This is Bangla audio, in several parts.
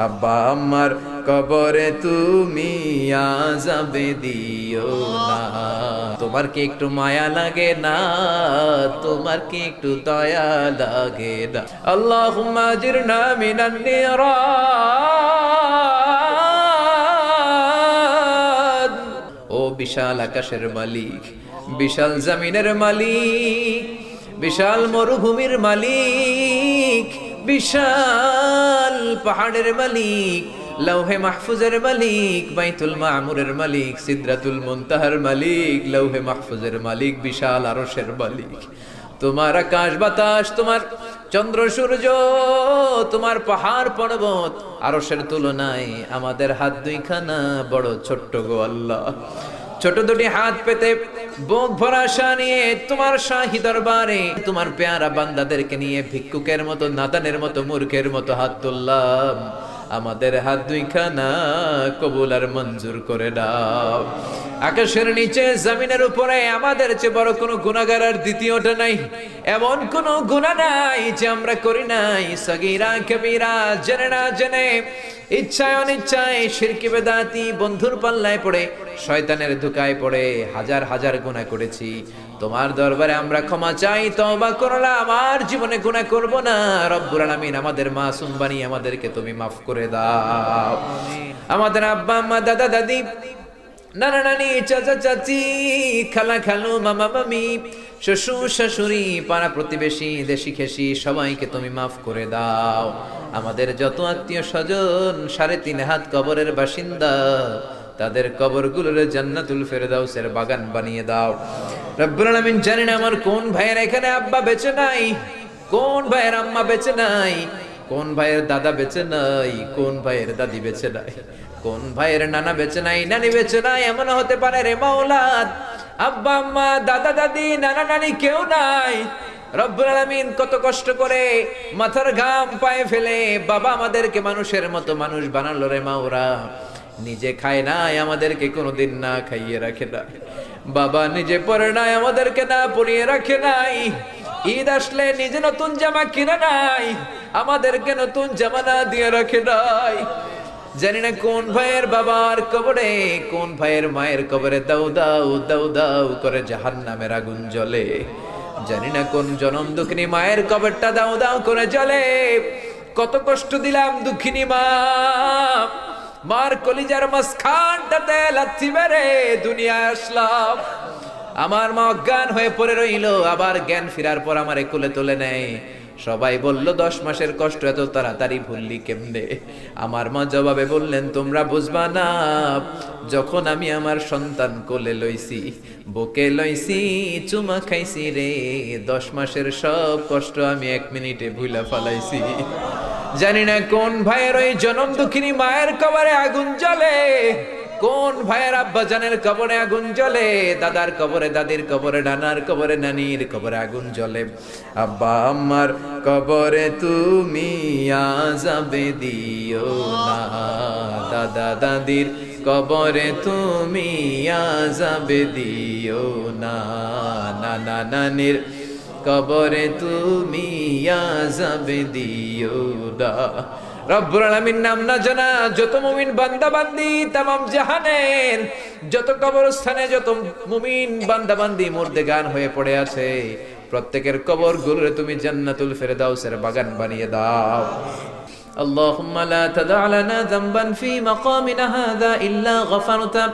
আব্বা আম্মার কবরে তুমি আযাবে দিও না। তোমার কি একটু মায়া লাগে না? তোমার কি একটু দয়া লাগে না? আল্লাহুম্মা আজিরনা মিনান নিরান। ও বিশাল আকাশের মালিক, বিশাল জমিনের মালিক, বিশাল মরুভূমির মালিক, বিশাল পাহাড়ের মালিক, লৌহে মাহফুজের মালিক, বাইতুল মামুরের মালিক, সিদরাতুল মুনতাহার মালিক, লৌহে মাহফুজের মালিক, বিশাল আরশের মালিক। তোমার আকাশ বাতাস, তোমার চন্দ্র সূর্য, তোমার পাহাড় পর্বত আরশের তুলনায় আমাদের হাত দুইখানা বড় ছোট্ট গো আল্লাহ। ছোট দুটি হাত পেতে বুক ভরা আশা নিয়ে তোমার শাহী দরবারে তোমার পেয়ারা বান্দাদেরকে নিয়ে ভিক্ষুকের মতো, নাদানের মতো, মূর্খের মতো হাত তুললাম। আমাদের হাত দুইখানা কবুল আর মঞ্জুর করে দাও। আকাশের নিচে জমিনের উপরে আমাদের চেয়ে বড় কোনো গুনাহগার আর দ্বিতীয়টা নাই। এমন কোনো গুনাহ নাই যে আমরা করি নাই, সগীরা কবিরা, জেনে না জেনে, ইচ্ছায় অনিচ্ছায়, শিরকি বেদাতি, বন্ধুর পাল্লায় পড়ে, শয়তানের ধোঁকায় পড়ে হাজার হাজার গুনাহ করেছি। তোমার দরবারে আমরা ক্ষমা চাই, তওবা করলাম, আর জীবনে গুনাহ করব না। রব্বুল আলামিন আমাদের মাসুম বানিয়ে আমাদেরকে তুমি মাফ করে দাও। আমাদের আব্বা আম্মা, দাদা দাদি, নানা নানি, চাচা চাচি, খালা খালু, মামা মামি, শ্বশুর শাশুড়ি, পাড়া প্রতিবেশী, দেশি খেসি, সবাইকে তুমি মাফ করে দাও। আমাদের যত আত্মীয় স্বজন 3.5 হাত কবরের বাসিন্দা, তাদের কবরগুলোর জান্নাতুল ফেরদাউসের বাগান বানিয়ে দাও। রব্বুল আলামিন, জানি না আমার কোন ভাইয়ের এখানে আব্বা বেঁচে নাই, কোন ভাইয়ের আম্মা বেঁচে নাই, কোন ভাইয়ের দাদা বেঁচে নাই, কোন ভাইয়ের দাদি বেঁচে নাই, কোন ভাইয়ের নানা বেঁচে নাই, নানি বেঁচে নাই। এমন হতে পারে রে মাওলা, আব্বা আম্মা, দাদা দাদি, নানা নানি কেউ নাই। রব্বুল আলামিন কত কষ্ট করে মাথার ঘাম পায়ে ফেলে বাবা আমাদেরকে মানুষের মতো মানুষ বানালো রে মাওরা। নিজে খায় নাই, আমাদেরকে কোনোদিন না খাইয়ে রাখে না। বাবা নিজে পরে নাই, আমাদেরকে না পরিয়ে রাখে নাই। ঈদ আসলে নিজে নতুন জামা কিনে নাই, আমাদেরকে নতুন জামা না দিয়ে রাখে নাই। জানি না কোন ভাইয়ের বাবার কবরে, কোন ভাইয়ের মায়ের কবরে দাউ দাউ দাউ দাউ করে জাহান্নামের আগুন জ্বলে। জানি না কোন জনম দুঃখিনী মায়ের কবরটা দাউ দাউ করে জ্বলে। কত কষ্ট দিলাম দুঃখিনী মা, মার কলিজার মাঝখানটাতে লাথি মেরে দুনিয়ায় আসলাম। আমার মা অজ্ঞান হয়ে পড়ে রইল, আবার জ্ঞান ফেরার পর আমারে কোলে তুলে নেয়। সবাই বলল 10 মাসের কষ্ট এত তাড়াতাড়ি ভুললি কেমনে? আমার মা জবাবে বললেন, তোমরা বুঝবা না, যখন আমি আমার সন্তান কোলে লইছি, বুকে লইছি, চুমা খাইছি রে, 10 মাসের সব কষ্ট আমি 1 মিনিটে ভুলা ফালাইছি। জানি না কোন ভাইয়ের ওই জনম দুঃখিনী মায়ের কবরে আগুন জ্বলে, কোন ভাইয়ের আব্বা জানের কবরে আগুন জ্বলে, দাদার কবরে, দাদির কবরে, নানার কবরে, নানির কবরে আগুন জ্বলে। আব্বা আম্মার কবরে তুমি আযাবে দিও না, দাদা দাদির কবরে তুমি আযাবে দিও না, নানা নানির কবরে তুমি আযাবে দিও না। রব্বুল আলামিন নাম না জানা যত মুমিন বান্দা বান্দি তামাম জাহানের যত কবরস্থানে যত মুমিন বান্দা বান্দি মুর্দেগান হয়ে পড়ে আছে, প্রত্যেকের কবর গুলোরে তুমি জান্নাতুল ফেরদাউসের বাগান বানিয়ে দাও। আল্লাহুম্মা লা তাদা লানা যামবান ফি মাকামিনা হাযা ইল্লা গফারতা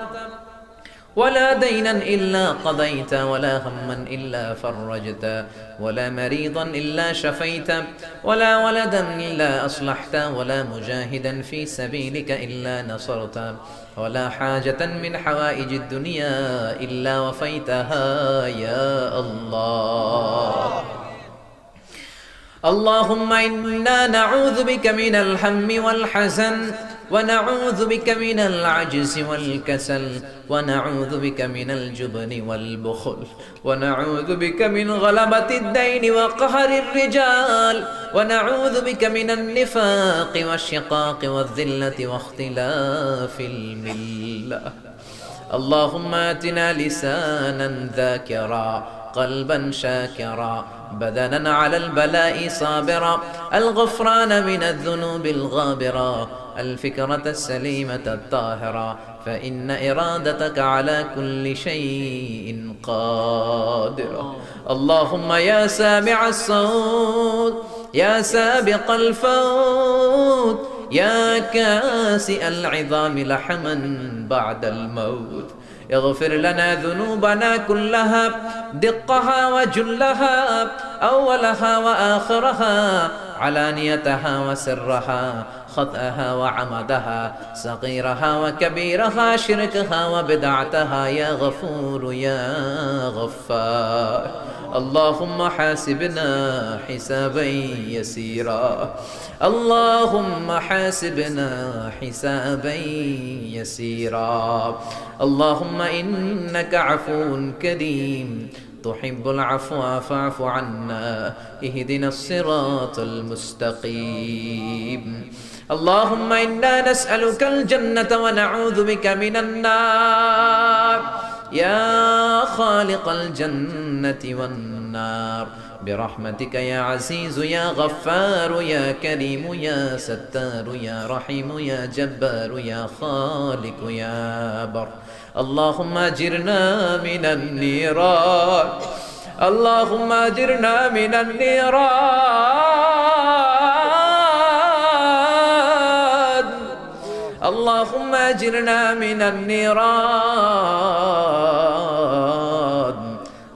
ولا دينا إلا قضيت ولا هما إلا فرجت ولا مريضا إلا شفيت ولا ولدا إلا أصلحت ولا مجاهدا في سبيلك إلا نصرت ولا حاجة من حوائج الدنيا إلا وفيتها يا الله. اللهم إنا نعوذ بك من الهم والحزن ونعوذ بك من العجز والكسل ونعوذ بك من الجبن والبخل ونعوذ بك من غلبة الدين وقهر الرجال ونعوذ بك من النفاق والشقاق والذلة واختلاف الملة. اللهم آتنا لسانا ذاكرا قلبا شاكرا بدنا على البلاء صابرا الغفران من الذنوب الغابرا الفكرة السليمة الطاهرة فإن إرادتك على كل شيء قادر اللهم يا سامع الصوت يا سابق الفوت يا كاسئ العظام لحما بعد الموت اغفر لنا ذنوبنا كلها دقها وجلها أولها وآخرها علانيتها وسرها خطأها وعمدها صغيرها وكبيرها شركها وبدعتها يا غفور يا غفار اللهم حاسبنا حسابا يسيرا اللهم حاسبنا حسابا يسيرا اللهم إنك عفو كريم تحب العفو فاعف عنا اهدنا الصراط المستقيم اللهم إنا نسألك الجنة ونعوذ بك من النار يا خالق الجنة والنار برحمتك يا عزيز يا غفار يا كريم يا ستار يا رحيم يا جبار يا خالق يا بر اللهم أجرنا من النيران اللهم أجرنا من النيران اللهم أجرنا من النيران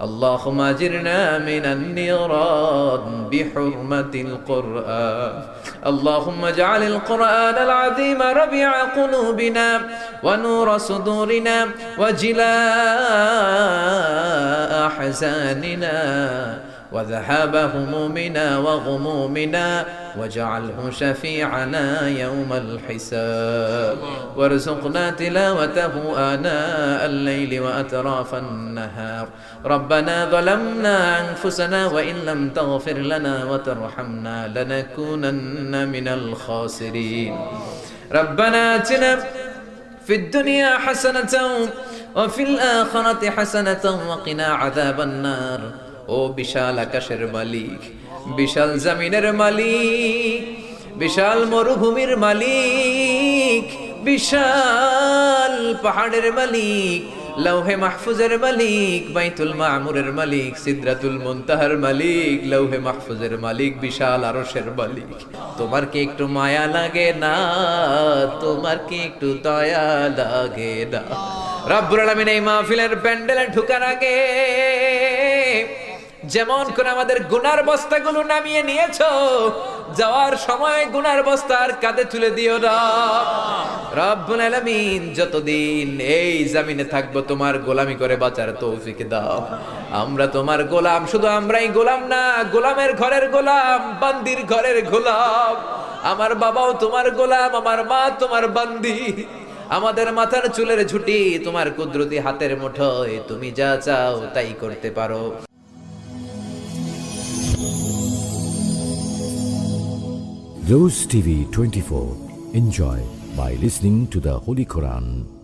اللهم أجرنا من النيران بحرمة القرآن اللهم اجعل القرآن العظيم ربيع قلوبنا ونور صدورنا وجلاء أحزاننا وذهاب همومنا وغمومنا واجعله شفيعنا يوم الحساب وارزقنا تلاوته آناء الليل وأطراف النهار ربنا ظلمنا أنفسنا وإن لم تغفر لنا وترحمنا لنكونن من الخاسرين ربنا آتنا في الدنيا حسنة وفي الآخرة حسنة وقنا عذاب النار ও বিশাল আকাশের মালিক বিশাল জমিনের মালিক বিশাল মরুভূমির মালিক বিশাল পাহাড়ের মালিক লৌহে মাহফুজের মালিক বাইতুল মামুরের মালিক সিদরাতুল মুনতাহার মালিক লৌহে মাহফুজের মালিক বিশাল আরশের মালিক তোমার কি একটু মায়া লাগে না তোমার কি একটু দয়া লাগে না রব্বুল আলামিন এই মাহফিলের প্যান্ডেলে ঢোকার আগে যেমন করে আমাদের গুনার বস্তাগুলো নামিয়ে নিয়েছো যাওয়ার সময় গুনার বস্তার কাঁধে তুলে দিও না রব্বুল আলামিন যতদিন এই জমিনে থাকবো তোমার গোলামি করে বাঁচার তৌফিক দাও আমরা তোমার গোলাম শুধু আমরাই গোলাম না গোলামের ঘরের গোলাম বান্দির ঘরের গোলাম আমার বাবাও তোমার গোলাম আমার মা তোমার বান্দি আমাদের মাথার চুলের ঝুঁটি তোমার কুদরতি হাতের মুঠোয় তুমি যা চাও তাই করতে পারো Rose TV 24. Enjoy by listening to the Holy Quran.